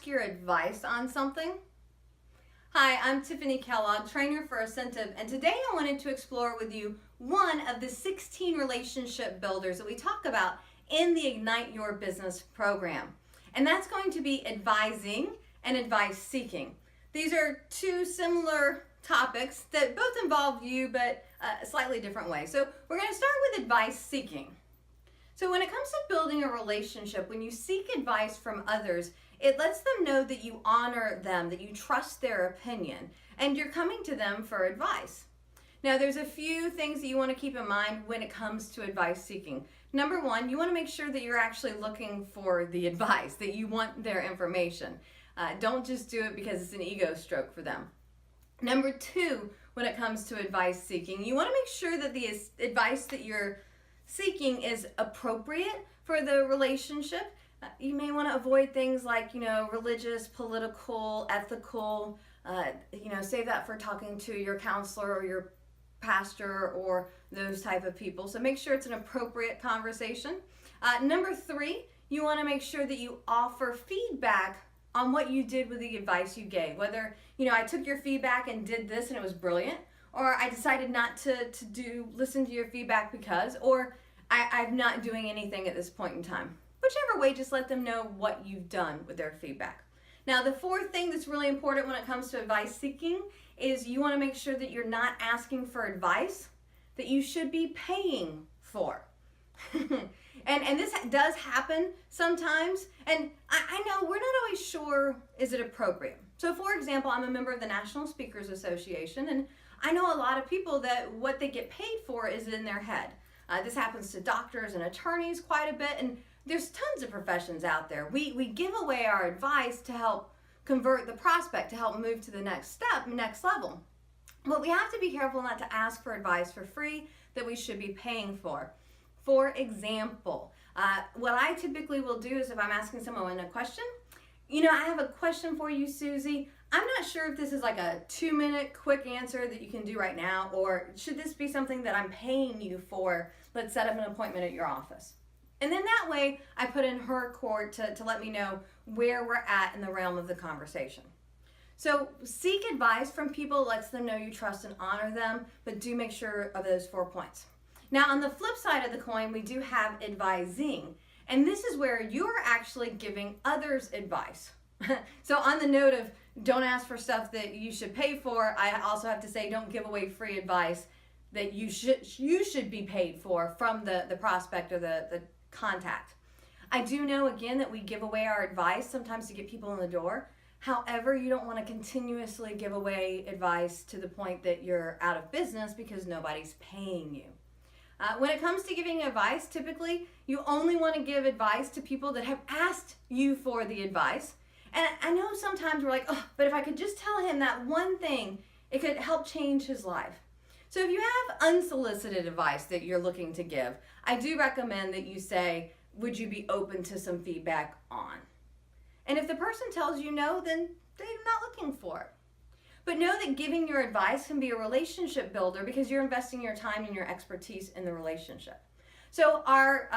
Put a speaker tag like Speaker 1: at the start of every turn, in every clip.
Speaker 1: ask your advice on something? Hi, I'm Tiffanie Kellog, trainer for Ascentive, and today I wanted to explore with you one of the 16 relationship builders that we talk about in the Ignite Your Business program. And that's going to be advising and advice seeking. These are two similar topics that both involve you, but a slightly different way. So we're going to start with advice seeking. So when it comes to building a relationship, when you seek advice from others, it lets them know that you honor them, that you trust their opinion, and you're coming to them for advice. Now, there's a few things that you want to keep in mind when it comes to advice seeking. Number one, you want to make sure that you're actually looking for the advice, that you want their information. Don't just do it because it's an ego stroke for them. Number two, when it comes to advice seeking, you want to make sure that the advice that you're seeking is appropriate for the relationship. You may want to avoid things like, religious, political, ethical, save that for talking to your counselor or your pastor or those type of people. So make sure it's an appropriate conversation. Number three, you want to make sure that you offer feedback on what you did with the advice you gave. Whether, I took your feedback and did this and it was brilliant, or I decided not to listen to your feedback because, or I'm not doing anything at this point in time. Whichever way, just let them know what you've done with their feedback. Now, the fourth thing that's really important when it comes to advice seeking is you want to make sure that you're not asking for advice that you should be paying for. And this does happen sometimes, and I know we're not always sure, is it appropriate? So for example, I'm a member of the National Speakers Association, and I know a lot of people that what they get paid for is in their head. This happens to doctors and attorneys quite a bit, and there's tons of professions out there. We give away our advice to help convert the prospect, to help move to the next step, next level. But we have to be careful not to ask for advice for free that we should be paying for. For example, what I typically will do is if I'm asking someone a question, I have a question for you, Susie. I'm not sure if this is like a 2-minute quick answer that you can do right now, or should this be something that I'm paying you for? Let's set up an appointment at your office. And then that way I put in her court to let me know where we're at in the realm of the conversation. So seek advice from people, lets them know you trust and honor them, but do make sure of those 4 points. Now on the flip side of the coin, we do have advising. And this is where you're actually giving others advice. So on the note of don't ask for stuff that you should pay for, I also have to say don't give away free advice that you should be paid for from the prospect or the contact. I do know again that we give away our advice sometimes to get people in the door. However, you don't want to continuously give away advice to the point that you're out of business because nobody's paying you. When it comes to giving advice, typically you only want to give advice to people that have asked you for the advice. And I know sometimes we're like, oh, but if I could just tell him that one thing, it could help change his life. So if you have unsolicited advice that you're looking to give, I do recommend that you say, would you be open to some feedback on? And if the person tells you no, then they're not looking for it. But know that giving your advice can be a relationship builder because you're investing your time and your expertise in the relationship. So our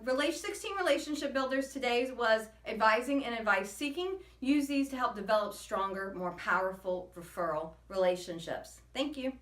Speaker 1: 16 relationship builders today was advising and advice seeking. Use these to help develop stronger, more powerful referral relationships. Thank you.